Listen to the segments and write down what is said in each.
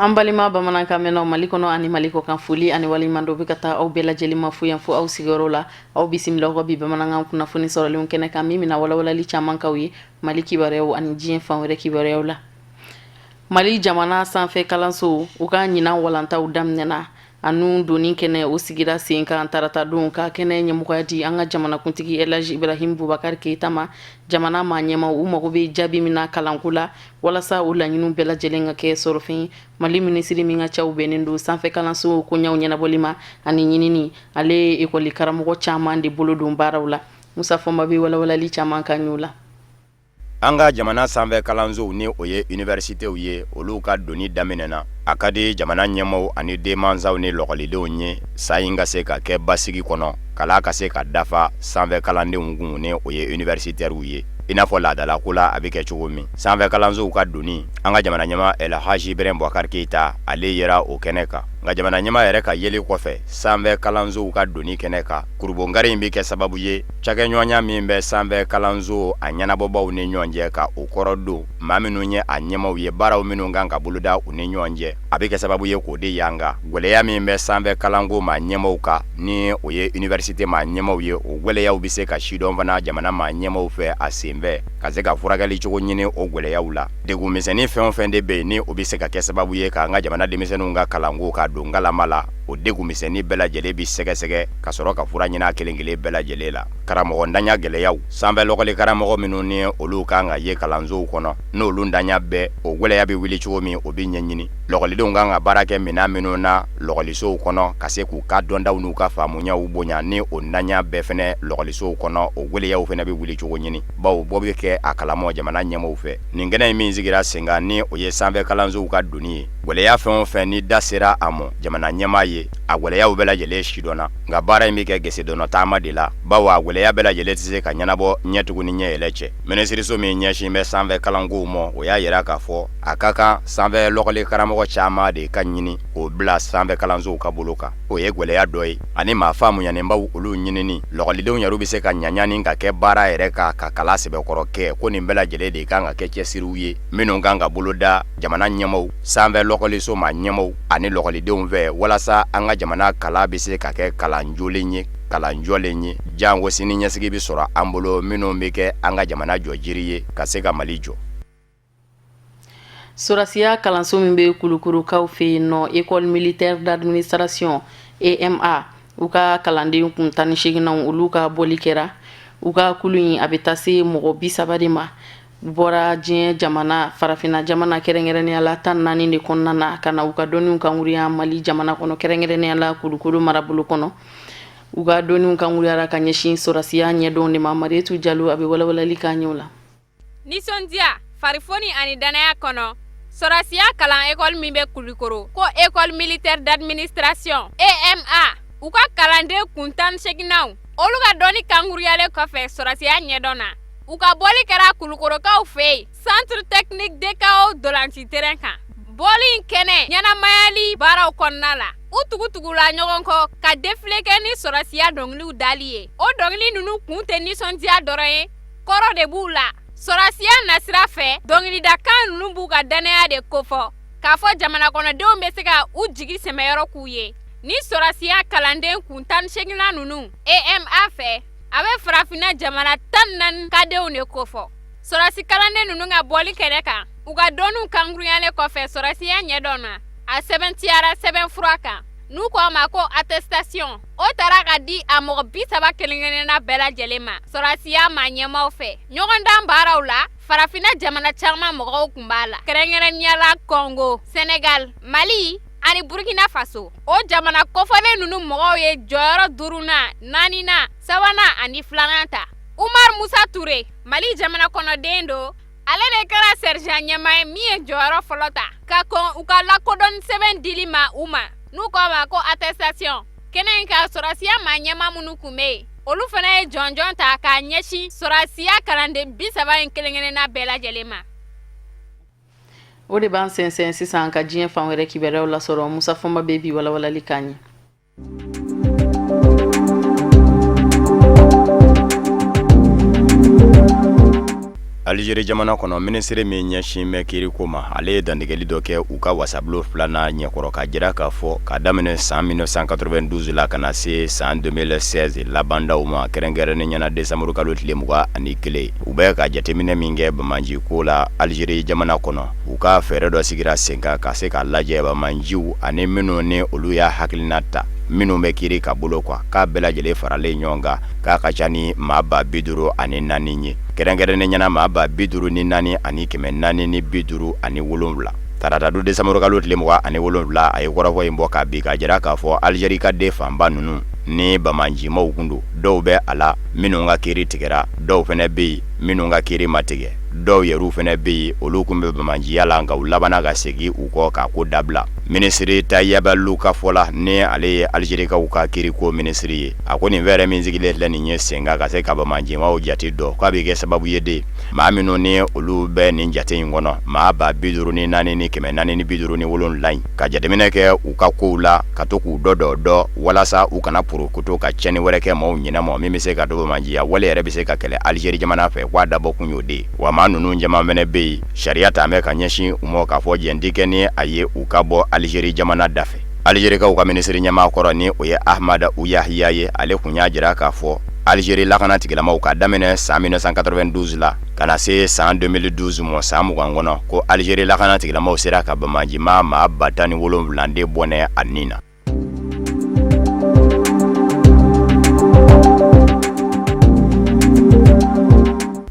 An balima bamanankan mɛnnaw Mali kɔnɔ ani Mali kɔ kan foli ani waleɲuman bɛ ka taa aw bɛɛ lajɛlen ma fo yan fo aw sigiyɔrɔ la aw bisimila aw ka bi bamanankan kunnafoni sɔrɔlen kɛnɛ kan min bɛna walawalali caman k'aw ye Mali kibaruyaw ani diɲɛ fan wɛrɛ kibaruyaw la. Mali jamana sanfɛ kalanso u ka ɲinan walantaw daminɛna anu doni kɛnɛ o sigira sen kan tarata don ka kɛnɛ ɲɛmɔgɔya di an ka jamanakuntigi Elaji Ibrahim Bubakar Keita ma jamana maa ɲɛmaw u mago bɛ jaabi min na kalanko la walasa o laɲiniw bɛɛ lajɛlen ka kɛ sɔrɔfɛn Mali minisiri min ka caw bɛnnen don sanfɛ kalanso koɲaw ɲɛnabɔli ma ani ɲinini ale ye ekɔli karamɔgɔ caman de bolo don baaraw la. Musa Fɔnba bɛ walawalali caman kan y'o la. An ka jamana sanfɛ kalansow ni o ye universitéw ye olu ka doni daminɛna a ka di jamana ɲɛmaw ani denmansaw ni lɔgɔlidenw ye sa in ka se ka kɛ basigi kɔnɔ kala ka se ka dafa sanfɛ kalandenw kun ni o ye universitaires ye i n'a fɔ laadala ko la a bɛ kɛ cogo min sanfɛ kalansow ka doni an ka jamana ɲɛma Elhaji Ibrahim Bubakar Keita ale yera o kɛnɛ kan nka jamana ɲɛma yɛrɛ ka yeli kɔfɛ sanfɛ kalansow ka doni kɛnɛ kan kurubongari in bɛ kɛ sababu ye cakɛɲɔgɔnya min bɛ sanfɛ kalanso a ɲɛnabɔbaw ni ɲɔgɔn cɛ ka o kɔrɔ don maa minnu ye a ɲɛmaw ye baaraw minnu kan ka boloda u ni ɲɔgɔn cɛ a bɛ kɛ sababu ye k'o de yanga gwɛlɛya min bɛ sanfɛ kalanko maa ɲɛmaw kan ni o ye université maa ɲɛmaw ye o gwɛlɛyaw bɛ se ka sidɔn fana jamana maa ɲɛmaw fɛ a senfɛ ka se ka furakɛli cogo ɲini o gwɛlɛyaw la degun misɛnnin fɛn o fɛn de bɛ yen ni o bɛ se ka kɛ sababu ye k'an ka jamana denmisɛnninw ka kalanko ka don galama la o degun misɛnnin bɛɛ lajɛlen bi sɛgɛsɛgɛ ka sɔrɔ ka fura ɲini a kelen kelen bɛɛ lajɛlen la karamɔgɔ ntanya gɛlɛyaw sanfɛ lɔgɔli karamɔgɔ minnu ni olu kan ka ye kalansow kɔnɔ n'olu ntanya bɛɛ o gwɛlɛya bɛ wuli cogo min o bɛ ɲɛɲini lɔgɔlidenw kan ka baara kɛ minɛn minnu na lɔgɔlisow kɔnɔ ka se k'u ka dɔndaw n'u ka faamuyaw bonya ni o ntanya bɛɛ fɛnɛ lɔgɔlisow kɔnɔ o gwɛlɛyaw fɛnɛ bɛ wuli cogo ɲini bawo bɔ bɛ kɛ a kalama jamana ɲɛmɔgɔw fɛ nin kɛnɛ in min sigira sen kan ni o ye sanfɛ kalansow ka doni ye gwɛlɛya fɛn o fɛn ni da sera a mɔ jamana ɲɛmaa ye a gwɛlɛyaw bɛɛ lajɛlen sidɔnna nka baara in bɛ kɛ gesedɔnɔ taama de la bawo a gwɛlɛya bɛɛ lajɛlen tɛ se ka ɲɛnabɔ ɲɛtugu ni ɲɛyɛlɛ cɛ minisiriso min ɲɛsin bɛ sanfɛ kalankow mɔ o y'a yira k'a fɔ a ka kan sanfɛ lɔgɔli karamɔgɔ caman de ka ɲini k'o bila sanfɛ kalansow ka bolo kan o ye gwɛlɛya dɔ ye ani maa faamuyanenbaw olu ɲinini lɔgɔlidenw yɛrɛ bɛ se ka ɲaɲani ka kɛ baara yɛrɛ kan ka kala sɛbɛkɔrɔ kɛ ko nin bɛɛ lajɛlen de kan ka kɛ cɛsiriw ye minnu kan ka boloda jamana ɲɛmaw sanfɛ lɔgɔliso maa ɲɛmaw ani lɔgɔlidenw fɛ walasa an ka jamana kala bɛ se ka kɛ kalan jolen ye kalan jɔlen ye jango sini ɲɛsigi bɛ sɔrɔ an bolo minnu bɛ kɛ an ka jamana jɔ jiri ye ka se ka Mali jɔ. Sorasiya kalanso min bɛ Kulukurukaw fɛ yen nɔ École militaire d'administration EMA u ka kalanden kun 18 olu ka bɔli kɛra u ka kulu in a bɛ taa se mɔgɔ 30 de ma bɔra diɲɛ jamana farafina jamana kɛrɛnkɛrɛnnenya la 14 de kɔnɔna na ka na u ka dɔnniw kankuruya Mali jamana kɔnɔ kɛrɛnkɛrɛnnenya la Kulukuru marabolo kɔnɔ u ka dɔnniw kankuruyara ka ɲɛsin sorasiya ɲɛdɔn de ma Marietu Jalo a bɛ walawalali k'a ɲɛw la. Nisɔndiya farifoni ani danaya kɔnɔ sorasiya kalan école min bɛ Kulukoro ko École militaire d'administration EMA u ka kalanden kun 18 olu ka dɔnni kankuruyalen kɔfɛ sorasiya ɲɛdɔn na u ka bɔli kɛra Kulukorokaw fɛ yen Centre technique DKO Dolanci terrain kan bɔli in kɛnɛ ɲɛnamayali baaraw kɔnɔna la u tugutugula ɲɔgɔn kɔ ka défilé kɛ ni sorasiya dɔnkiliw dali ye o dɔnkili ninnu kun tɛ nisɔndiya dɔrɔn ye kɔrɔ de b'u la sorasiya nasira fɛ dɔnkilidakan ninnu b'u ka danaya de kofɔ k'a fɔ jamana kɔnɔdenw bɛ se ka u jigi sɛmɛyɔrɔ k'u ye ni sorasiya kalanden kun 18 ninnu EMA fɛ a bɛ farafina jamana 14 kadenw de kofɔ sorasi kalanden ninnu ka bɔli kɛnɛ kan u ka dɔnniw kankuruyalen kɔfɛ sorasiya ɲɛdɔn na a sɛbɛntiyara sɛbɛnfura kan n'u ko a ma ko attestation o taara ka di a mɔgɔ 30 kelen-kelenna bɛɛ lajɛlen ma sorasiya maa ɲɛmaw fɛ ɲɔgɔndan baaraw la farafina jamana caman mɔgɔw kun b'a la kɛrɛnkɛrɛnnenya la Congo Senegal Mali ani Burkina Faso o jamana kɔfɔlen ninnu mɔgɔw ye jɔyɔrɔ 5nan 4nan 3nan ani 2nan ta Umar Musa Touré Mali jamana kɔnɔden do ale de kɛra sergent ɲɛma ye min ye jɔyɔrɔ fɔlɔ ta ka kɔn u ka lakodɔnni sɛbɛn dili ma u ma n'u ko a ma ko attestation kɛnɛ in ka sorasiya maa ɲɛma minnu kun bɛ yen olu fana ye jɔnjɔn ta k'a ɲɛsin sorasiya kalanden 30 in kelen-kelenna bɛɛ lajɛlen ma. O de b'an sɛnsɛn sisan ka diɲɛ fan wɛrɛ kibaruyaw lasɔrɔ Musa Fɔnba bɛ bi walawalali k'a ɲɛ. Algérie jamana kono ministre min ɲɛsin bɛ kiiriko ma ale ye dantigɛli dɔ kɛ u ka wasabilo filanan ɲɛkɔrɔ ka jira k'a fɔ ka daminɛ san 1992 la ka na se san 2016 labandaw ma kɛrɛnkɛrɛnnen ɲɛna desanburu kalo tile 21 u bɛ ka jateminɛ min kɛ Bamanji ko la Algérie jamana kɔnɔ u ka fɛɛrɛ dɔ sigira sen kan ka se ka lajɛ Bamanjiw ani minnu ni olu y'a hakilina ta minnu bɛ kiiri ka bolo kwa k'a bɛɛ lajɛlen faralen ɲɔgɔn kan k'a ka ca ni maa ba 54 ye kɛrɛnkɛrɛnnen ɲɛna maa ba 54 ani 450 ani 7 tarata du desanburu kalo tile 27 a ye kɔrɔfɔ in bɔ ka bi ka jira k'a fɔ Algérie ka den fanba ninnu ni Bamanjimaw kun don dɔw bɛ a la minnu ka kiiri tigɛra dɔw fɛnɛ bɛ yen minnu ka kiiri ma tigɛ dɔw yɛrɛ fɛnɛ bɛ yen olu kun bɛ Bamanjiya la nka u labana ka segin u kɔ k'a ko dabila ministre Tayyaba Luka fɔla ni ale ye Algérikaw ka kiiri ko ministre ye a ko nin fɛɛrɛ min sigilen filɛ nin ye sen kan ka se ka Bamanjimaw jate dɔ k'a bɛ kɛ sababu ye de maa minnu ni olu bɛ nin jate in kɔnɔ maa ba 54 ni 457 in ka jateminɛ kɛ u ka kow la ka to k'u dɔ walasa u kana porokoto ka cɛni wɛrɛ kɛ maaw ɲɛnama min bɛ se ka dɔ Bamanjiya wale yɛrɛ bɛ se ka kɛlɛ Algérie jamana fɛ k'a dabɔ kun y'o de wa maa ninnu jama fɛnɛ bɛ yen sariya ta mɛ ka ɲɛsin u ma k'a fɔ jɛn kɛ ni a ye u ka bɔ Algérie jamana dafɛ Algérikaw ka ministre ɲɛmaa kɔrɔ ni o ye Ahmada Ouyahia ye ale kun y'a jira k'a fɔ Algérie lakana tigilamaw ka daminɛ san 1992 la ka na se san 2012 mɔ san 20 kɔnɔ ko Algérie lakana tigilamaw sera ka Bamanjima maa ba 17 de bɔnɛ a nin na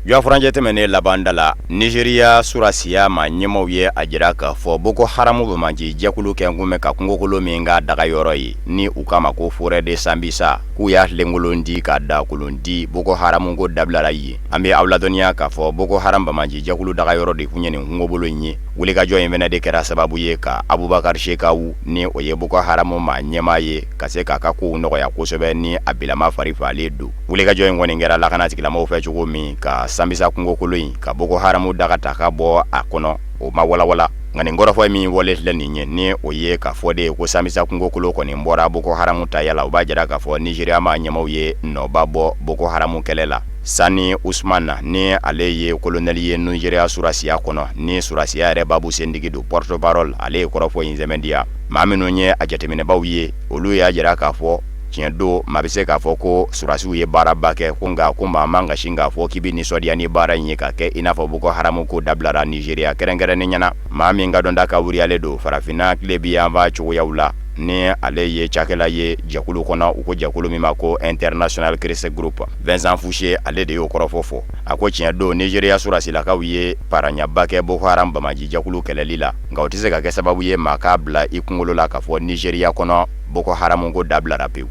Jɔfuranjɛ tɛmɛnen labanda la Nigeria surasiya ma ɲɛmaw ye a jira k'a fɔ Boko Haram Bamanji jɛkulu kɛ kun bɛ ka kungokolo min ka daga yɔrɔ ye ni u kama ko forêt de Sambisa k'u y'a tilenkolon di ka da kolon di Boko Haram ko dabilara ye an bɛ aw ladɔnniya k'a fɔ Boko Haram Bamanji jɛkulu daga yɔrɔ de kun ye nin kungobolo in ye wulikajɔ in fɛnɛ de kɛra sababu ye ka Abubakar Shekau ni o ye Boko Haram ma ɲɛmaa ye ka se k'a ka kow nɔgɔya kosɛbɛ ni a bilama fari fagalen don wulikajɔ in kɔni kɛra lakana tigilamɔgɔw fɛ cogo min ka Sambisa kungokolo in ka Boko Haram daga ta ka bɔ a kɔnɔ o ma walawala nka nin kɔrɔfɔ min wale filɛ nin ye ni o ye ka fɔ de ko Sambisa kungokolo kɔni bɔra Boko Haram ta yala u b'a jira k'a fɔ Nigeria ma ɲɛmaw ye nɔba bɔ Boko Haram kɛlɛ la Sani Usmana ni ale ye colonel ye Nigeria surasiya kɔnɔ ni surasiya yɛrɛ babu sendigi do porte-parole ale ye kɔrɔfɔ in sɛmɛndiya maa minnu ye a jateminɛbaw ye olu y'a jira k'a fɔ tiɲɛ do maa bɛ se k'a fɔ ko surasiw ye baaraba kɛ ko nka ko maa man ka sin k'a fɔ k'i bɛ nisɔndiya ni baara in ye ka kɛ i n'a fɔ Boko Haram ko dabilara Nigeria kɛrɛnkɛrɛnnen ɲɛna maa min ka dɔnta ka wuriyalen don farafinna tile bi yanfa cogoyaw la ni ale ye cakɛla ye jɛkulu kɔnɔ u ko jɛkulu min ma ko International Crisis Group Vincent Fouché ale de y'o kɔrɔfɔ fɔ a ko tiɲɛ do Nigeria surasilakaw ye paranyaba kɛ Boko Haram Bamanji jɛkulu kɛlɛli la nka o tɛ se ka kɛ sababu ye maa k'a bila i kunkolo la k'a fɔ Nigeria kɔnɔ Boko Haram ko dabilara pewu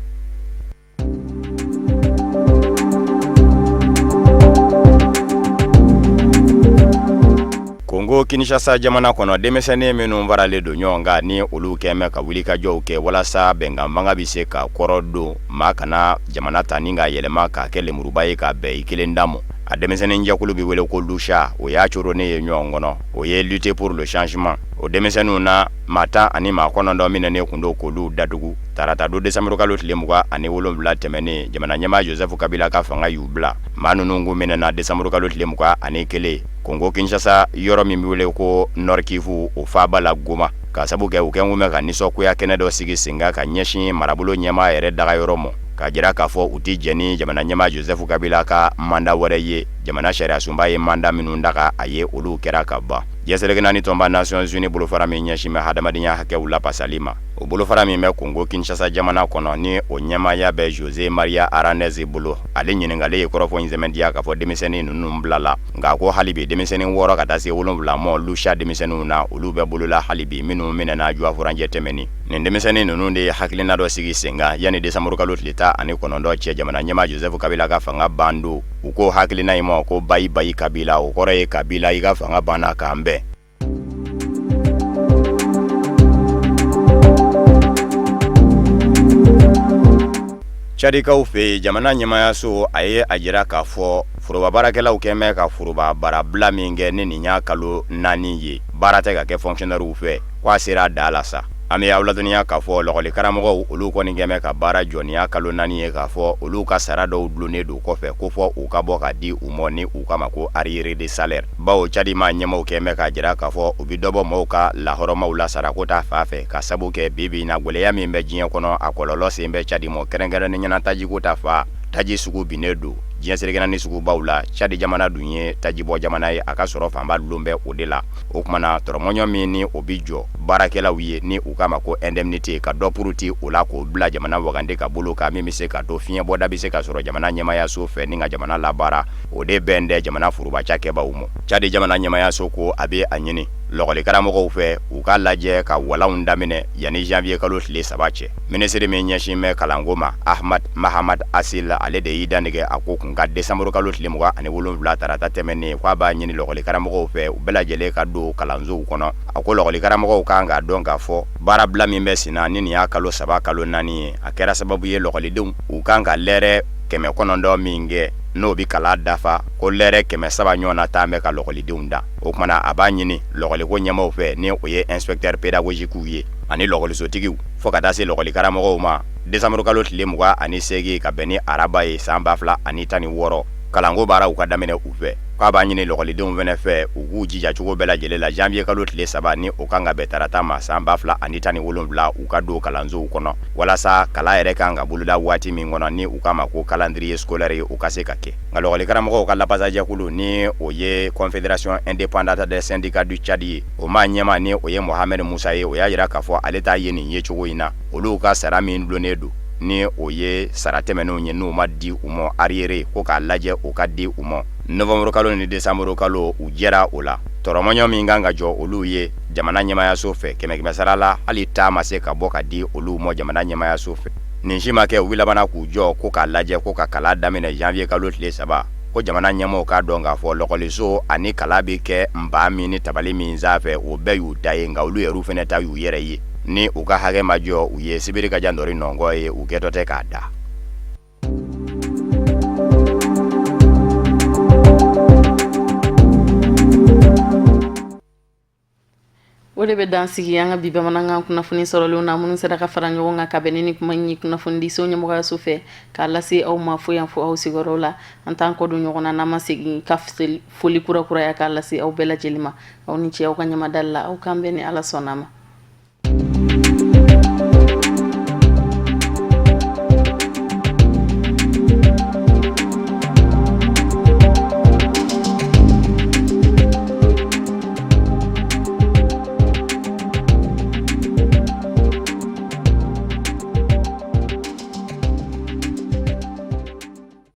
Congo Kinshasa jamana kɔnɔ denmisɛnnin minnu faralen don ɲɔgɔn kan ni olu kɛmɛ ka wuli ka jɔw kɛ walasa bɛnkanbanga bɛ se ka kɔrɔ don maa kana jamana ta ni ka yɛlɛma ka kɛ lemuruba ye ka bɛn i kelen damo a denmisɛnnin jɛkulu bɛ wele ko Lucha o y'a coro ne ye ɲɔgɔn kɔnɔ o ye lutter pour le changement o denmisɛnninw na maa 10 ani maa 9 min ne kun do k'olu datugu tarata do desanburu kalo tile 27 tɛmɛnen jamana ɲɛmaa Joseph Kabila ka fanga y'u bila maa ninnu kun minɛna desanburu kalo tile 21 Congo Kinshasa yɔrɔ min bɛ wele ko Nord Kivu o faaba la Goma ka sabu kɛ u kɛ kun bɛ ka nisɔngoya kɛnɛ dɔ sigi sen kan ka ɲɛsin marabolo ɲɛmaa yɛrɛ daga yɔrɔ ma ka jira k'a fɔ u tɛ jɛn ni jamana ɲɛmaa Joseph Kabila ka manda wɛrɛ ye jamana sariya sunba ye manda minnu daga a ye olu kɛra ka ban jɛsɛrɛgɛ naani tɔnba Nations Unies bolofara min ɲɛsin bɛ hadamadenya hakɛw lapasali ma o bolofara min bɛ Congo Kinshasa jamana kɔnɔ ni o ɲɛmaaya bɛ José Maria Aranez bolo ale ɲininkali ye kɔrɔfɔ in sɛmɛndiya k'a fɔ denmisɛnnin ninnu bilala nka ko hali bi denmisɛnnin 6 ka taa se 7 ma Lucha denmisɛnninw na olu bɛ bolola hali bi minnu minɛna Jɔfuranjɛ tɛmɛni nin denmisɛnnin ninnu de ye hakilina dɔ sigi sen kan yanni desanburu kalo tile 19 cɛ jamana ɲɛmaa Joseph Kabila ka fanga ban don u ko hakilina in ma ko bayi Kabila o kɔrɔ ye Kabila i ka fanga banna k'an bɛn Chadikaw fɛ jamana ɲɛmaayaso a ye a jira k'a fɔ foroba baarakɛlaw kɛmɛ ka foroba baara bila min kɛ ni nin y'a kalo 4 ye baara tɛ ka kɛ fonctionnaires fɛ k'a sera da la sa ame awladuniya k'a fɔ lɔgɔli karamɔgɔw olu kɔni kɛmɛ ka baara jɔniya kalo 4 ye k'a fɔ olu ka sara dɔw dulonnen do kɔfɛ ko fɔ u ka bɔ ka di u mɔ ni u kama ko arriéré de salaire bawo cadima ɲɛmaw kɛmɛ ka jira k'a fɔ u bi dɔbɔ mɔɔw ka lahɔrɔmaw la sarako ta fa fɛ ka sabu kɛ bibi na gwɛlɛya min bɛ diɲɛ kɔnɔ a kɔlɔlɔ sen bɛ cadimɔ kɛrɛnkɛrɛnnen ɲɛna tajiko ta fa taji sugu binnen do diɲɛ seregɛnani sugubaw la Cadi jamana dun ye tajibɔ jamana ye a ka sɔrɔ fanba dulon bɛ o de la o kumana tɔrɔmɔɲɔ min ni o bi jɔ baarakɛlaw ye ni u kama ko indemnité ka dɔ puruti o la k'o bila jamana wagande ka bolo ka min bɛ se ka to fiɲɛ bɔda bɛ se ka sɔrɔ jamana ɲɛmayaso fɛ ni ka jamana labaara o de bɛn dɛ jamana furubacakɛbaw mɔ Cadi jamana ɲɛmayaso ko a bɛ a ɲini lɔgɔli karamɔgɔw fɛ u ka lajɛ ka walanw daminɛ yani janvier kalo tile 3 cɛ minisiri min ɲɛsin bɛ kalanko ma Ahmad Mahamad Asil ale de y'i dantigɛ a ko kun ka décembre kalo tile 27 tarata tɛmɛnen k'a b'a ɲini lɔgɔli karamɔgɔw fɛ u bɛɛ lajɛlen ka don kalansow kɔnɔ a ko lɔgɔli karamɔgɔw kan ka dɔn k'a fɔ baara bila min bɛ senna ni nin y'a kalo 3 kalo 4 ye a kɛra sababu ye lɔgɔlidenw u kan ka lɛrɛ 900 min kɛ n'o bi kala dafa ko lɛrɛ 700 ɲɔgɔnna taa bɛ ka lɔgɔlidenw da o kumana a b'a ɲini lɔgɔliko ɲɛmaw fɛ ni o ye inspecteur pédagogique ye ani lɔgɔlisotigiw fo ka taa se lɔgɔli karamɔgɔw ma décembre kalo tile 28 ka bɛn ni araba ye san 2016 kalanko baaraw ka daminɛ u fɛ k'a b'a ɲini lɔgɔlidenw fɛnɛ fɛ u k'u jija cogo bɛɛ lajɛlen la janvier kalo tile 3 ni o kan ka bɛn tarata ma san 2017 u ka don kalansow kɔnɔ walasa kala yɛrɛ kan ka boloda waati min kɔnɔ ni u kama ko calendrier scolaire ye u ka se ka kɛ nka lɔgɔli karamɔgɔw ka lapasajɛkulu ni o ye confédération indépendante des syndicats du Tchad ye o ma ɲɛma ni o ye Mohamed Musa ye o y'a jira k'a fɔ ale t'a ye nin ye cogo in na olu ka sara min dulonnen do ni o ye sara tɛmɛnenw ye n'u ma di u mɔ arriéré ko k'a lajɛ o ka di u mɔ novembre kalo ni décembre kalo u jɛra o la tɔrɔmɔɲɔ min kan ka jɔ olu ye jamana ɲɛmayaso fɛ 100 sara la hali taa ma se ka bɔ ka di olu mɔ jamana ɲɛmayaso fɛ nin si ma kɛ u labana k'u jɔ ko k'a lajɛ ko ka kala daminɛ janvier kalo tile 3 ko jamana ɲɛmaw k'a dɔn k'a fɔ lɔgɔliso ani kala bɛ kɛ nbaa min ni tabali min sanfɛ o bɛɛ y'u ta ye nka olu yɛrɛw fɛnɛ ta y'u yɛrɛ ye ni u ka hakɛ ma jɔ u ye sibiri ka jan dɔri nɔngɔ ye u kɛtɔ tɛ k'a da o de bɛ dan sigi an ka bi bamanankan kunnafoni sɔrɔlenw na minnu sera ka fara ɲɔgɔn kan ka bɛn ni kuma ɲi kunnafonidiso ɲɛmɔgɔyaso fɛ k'a lase aw ma fo yan fo aw sigiyɔrɔw la an t'an kɔ don ɲɔgɔn na n'an ma segin ka foli kura kuraya k'a lase aw bɛɛ lajɛlen ma aw ni ce aw ka ɲamadali la aw k'an bɛn ni ala sɔnna ma